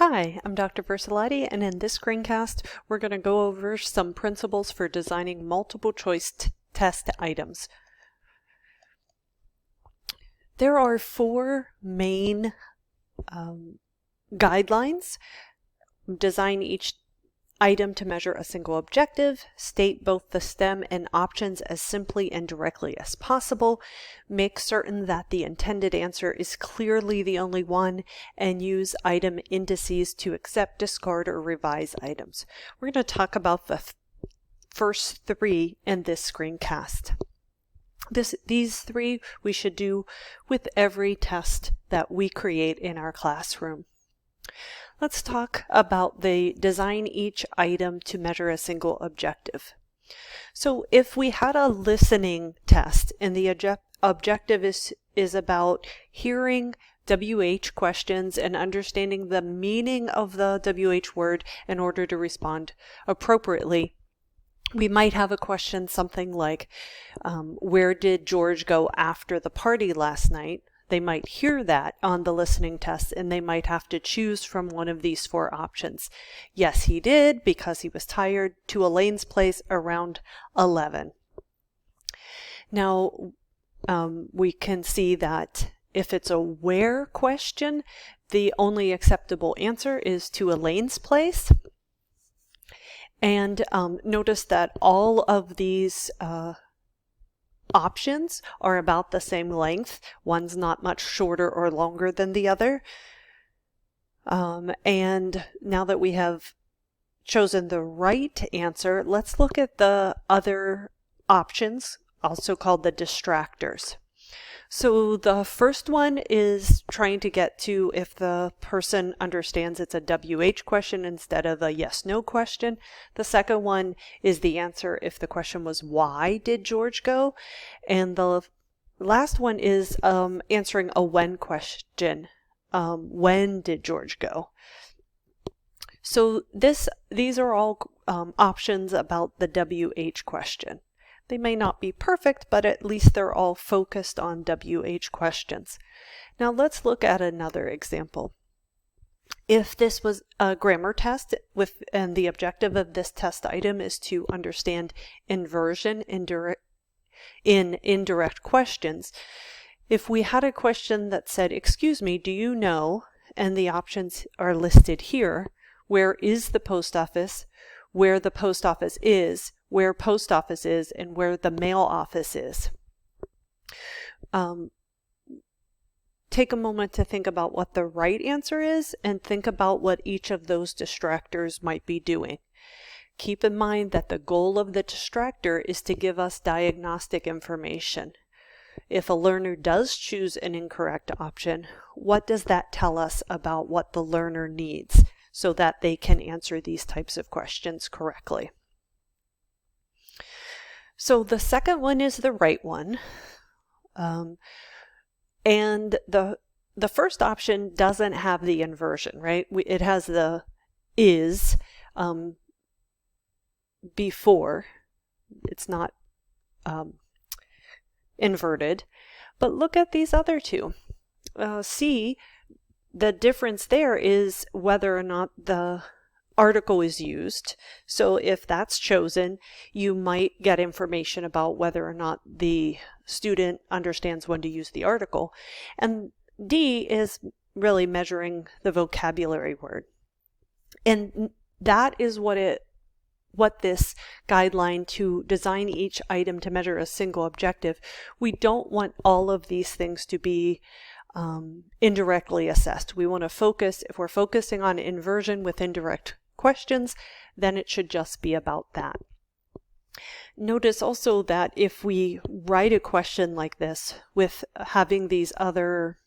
Hi, I'm Dr. Versalati, and in this screencast, we're going to go over some principles for designing multiple choice test items. There are four main guidelines. Design each item to measure a single objective, state both the STEM and options as simply and directly as possible, make certain that the intended answer is clearly the only one, and use item indices to accept, discard, or revise items. We're going to talk about the first three in this screencast. These three we should do with every test that we create in our classroom. Let's talk about the design each item to measure a single objective. So if we had a listening test and the objective is about hearing WH questions and understanding the meaning of the WH word in order to respond appropriately, we might have a question something like, where did George go after the party last night? They might hear that on the listening test and they might have to choose from one of these four options. Yes, he did because he was tired, to Elaine's place around 11. Now, we can see that if it's a where question, the only acceptable answer is to Elaine's place. And notice that all of these options are about the same length. One's not much shorter or longer than the other. And now that we have chosen the right answer, let's look at the other options, also called the distractors. So the first one is trying to get to if the person understands it's a WH question instead of a yes/no question. The second one is the answer if the question was why did George go? And the last one is answering a when question. When did George go? So these are all options about the WH question. They may not be perfect, but at least they're all focused on WH questions. Now let's look at another example. If this was a grammar test and the objective of this test item is to understand inversion in indirect questions, if we had a question that said, excuse me, do you know, and the options are listed here, where is the post office, where the post office is, where post office is, and where the mail office is. Take a moment to think about what the right answer is and think about what each of those distractors might be doing. Keep in mind that the goal of the distractor is to give us diagnostic information. If a learner does choose an incorrect option, what does that tell us about what the learner needs so that they can answer these types of questions correctly? So the second one is the right one. And the first option doesn't have the inversion, right? It has the is before. It's not inverted. But look at these other two. C, the difference there is whether or not the article is used. So if that's chosen, you might get information about whether or not the student understands when to use the article. And D is really measuring the vocabulary word. And that is what this guideline to design each item to measure a single objective. We don't want all of these things to be indirectly assessed. We want to focus, if we're focusing on inversion with indirect questions, then it should just be about that. Notice also that if we write a question like this with having these other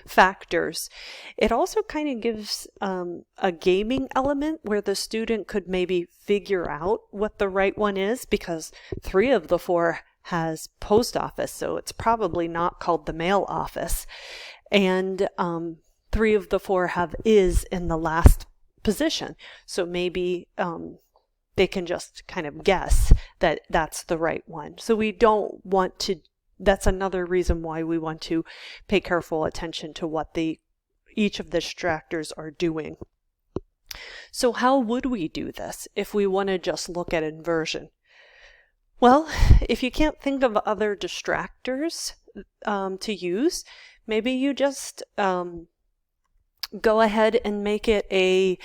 factors, it also kind of gives a gaming element where the student could maybe figure out what the right one is, because 3 of the 4 has post office, so it's probably not called the mail office, and 3 of the 4 have is in the last position. So maybe they can just kind of guess that that's the right one. So we don't want to, that's another reason why we want to pay careful attention to what each of the distractors are doing. So how would we do this if we want to just look at inversion? Well, if you can't think of other distractors to use, maybe you just go ahead and make it a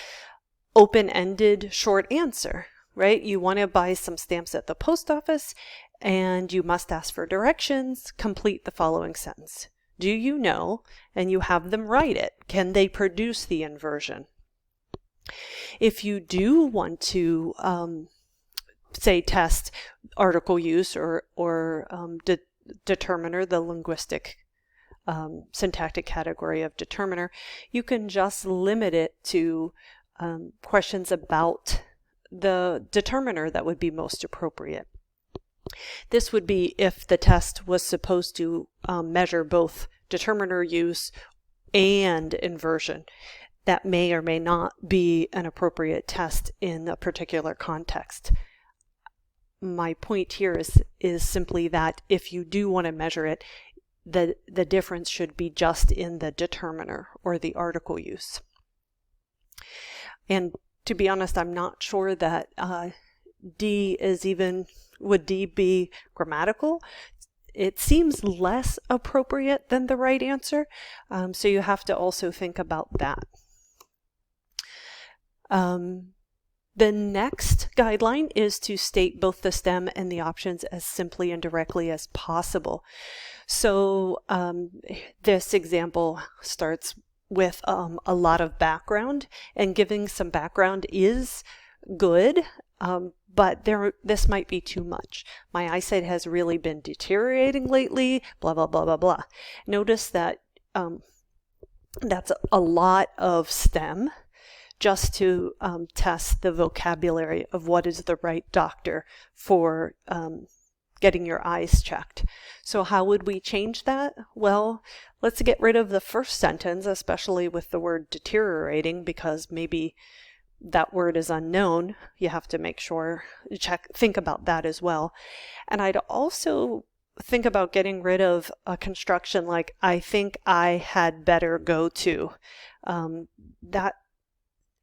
open-ended short answer, right? You want to buy some stamps at the post office and you must ask for directions. Complete the following sentence. Do you know? And you have them write it. Can they produce the inversion? If you do want to say test article use or determiner, the linguistic syntactic category of determiner, you can just limit it to questions about the determiner that would be most appropriate. This would be if the test was supposed to measure both determiner use and inversion. That may or may not be an appropriate test in a particular context. My point here is simply that if you do want to measure it, the difference should be just in the determiner or the article use. And to be honest, I'm not sure that D is even, would D be grammatical? It seems less appropriate than the right answer, so you have to also think about that. The next guideline is to state both the stem and the options as simply and directly as possible. So this example starts with a lot of background, and giving some background is good, but this might be too much. My eyesight has really been deteriorating lately, blah, blah, blah, blah, blah. Notice that that's a lot of stem just to test the vocabulary of what is the right doctor for getting your eyes checked. So how would we change that? Well, let's get rid of the first sentence, especially with the word deteriorating, because maybe that word is unknown. You have to make sure, think about that as well. And I'd also think about getting rid of a construction like, I think I had better go to. That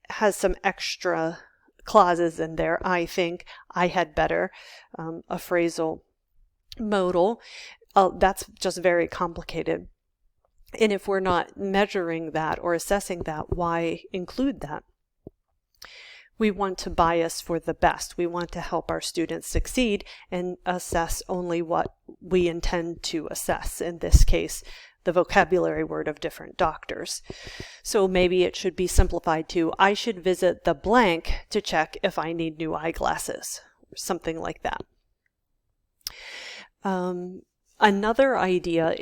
has some extra clauses in there. I think, I had better, a phrasal modal. That's just very complicated. And if we're not measuring that or assessing that, why include that? We want to bias for the best. We want to help our students succeed and assess only what we intend to assess. In this case, the vocabulary word of different doctors. So maybe it should be simplified to, I should visit the blank to check if I need new eyeglasses, or something like that. Another idea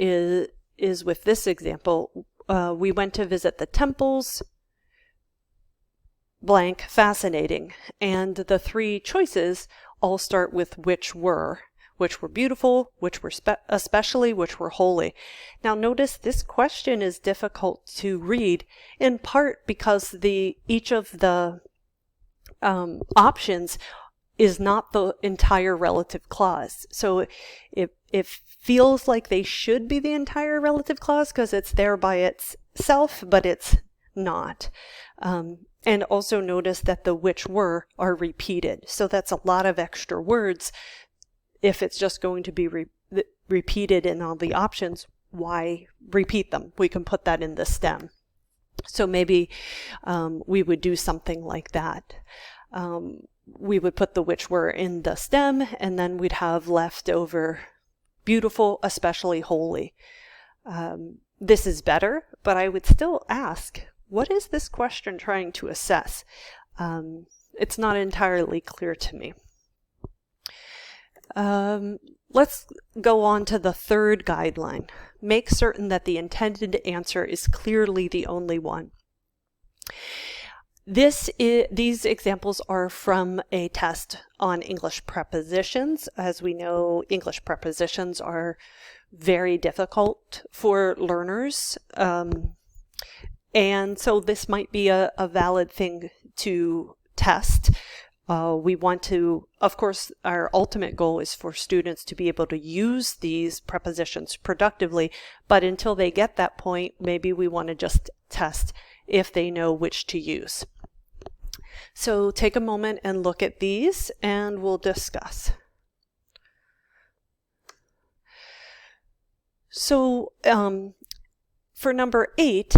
is with this example, we went to visit the temples, blank, fascinating, and the three choices all start with which were beautiful, which were especially, which were holy. Now notice this question is difficult to read, in part because each of the options is not the entire relative clause. So it feels like they should be the entire relative clause because it's there by itself, but it's not. And also notice that the which were are repeated. So that's a lot of extra words. If it's just going to be repeated in all the options, why repeat them? We can put that in the stem. So maybe we would do something like that. We would put the which were in the stem, and then we'd have left over beautiful, especially holy. This is better, but I would still ask, what is this question trying to assess? It's not entirely clear to me. Let's go on to the third guideline. Make certain that the intended answer is clearly the only one. These examples are from a test on English prepositions. As we know, English prepositions are very difficult for learners. And so this might be a valid thing to test. We want to, of course, our ultimate goal is for students to be able to use these prepositions productively, but until they get that point, maybe we want to just test if they know which to use. So take a moment and look at these and we'll discuss. So for number 8,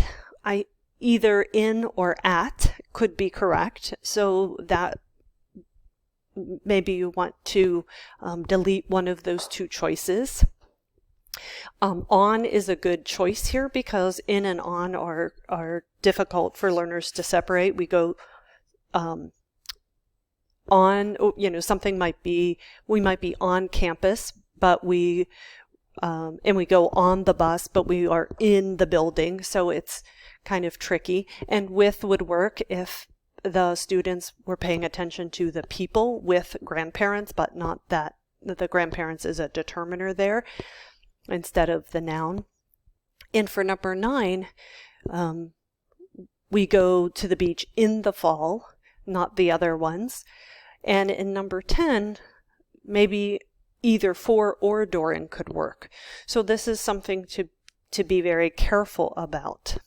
either in or at could be correct. So that maybe you want to delete one of those two choices. On is a good choice here because in and on are difficult for learners to separate. We go on, something might be, we might be on campus, but and we go on the bus, but we are in the building, so it's kind of tricky. And with would work if the students were paying attention to the people with grandparents, but not that the grandparents is a determiner there instead of the noun. And for number 9, we go to the beach in the fall, not the other ones. And in number 10, maybe either for or during could work. So this is something to be very careful about.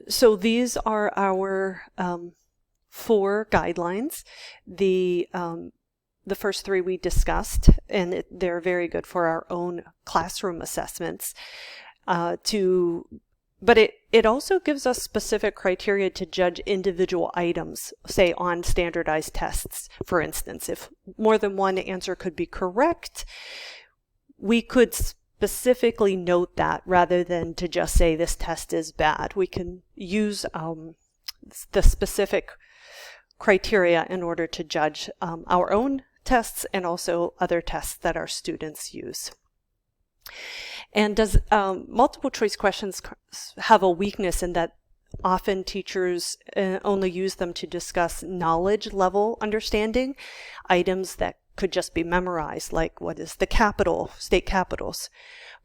So these are our 4 guidelines. The first 3 we discussed, and they're very good for our own classroom assessments. But it also gives us specific criteria to judge individual items, say on standardized tests. For instance, if more than one answer could be correct, we could specifically note that rather than to just say this test is bad. We can use the specific criteria in order to judge our own tests and also other tests that our students use. And does multiple choice questions have a weakness in that often teachers only use them to discuss knowledge level understanding, items that could just be memorized, like what is the capital, state capitals.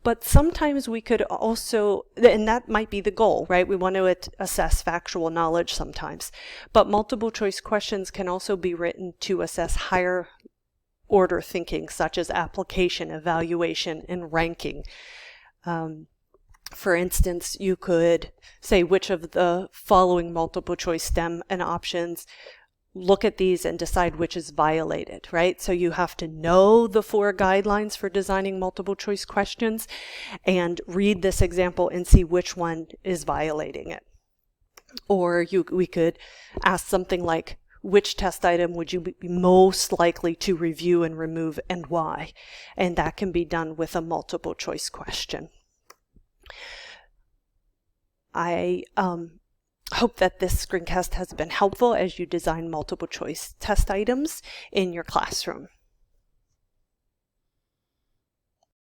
But sometimes we could also, and that might be the goal, right? We want to assess factual knowledge sometimes. But multiple choice questions can also be written to assess higher order thinking, such as application, evaluation, and ranking. For instance, you could say which of the following multiple choice STEM and options, look at these and decide which is violated, right? So you have to know the 4 guidelines for designing multiple choice questions and read this example and see which one is violating it. Or we could ask something like, which test item would you be most likely to review and remove and why? And that can be done with a multiple choice question. I hope that this screencast has been helpful as you design multiple choice test items in your classroom.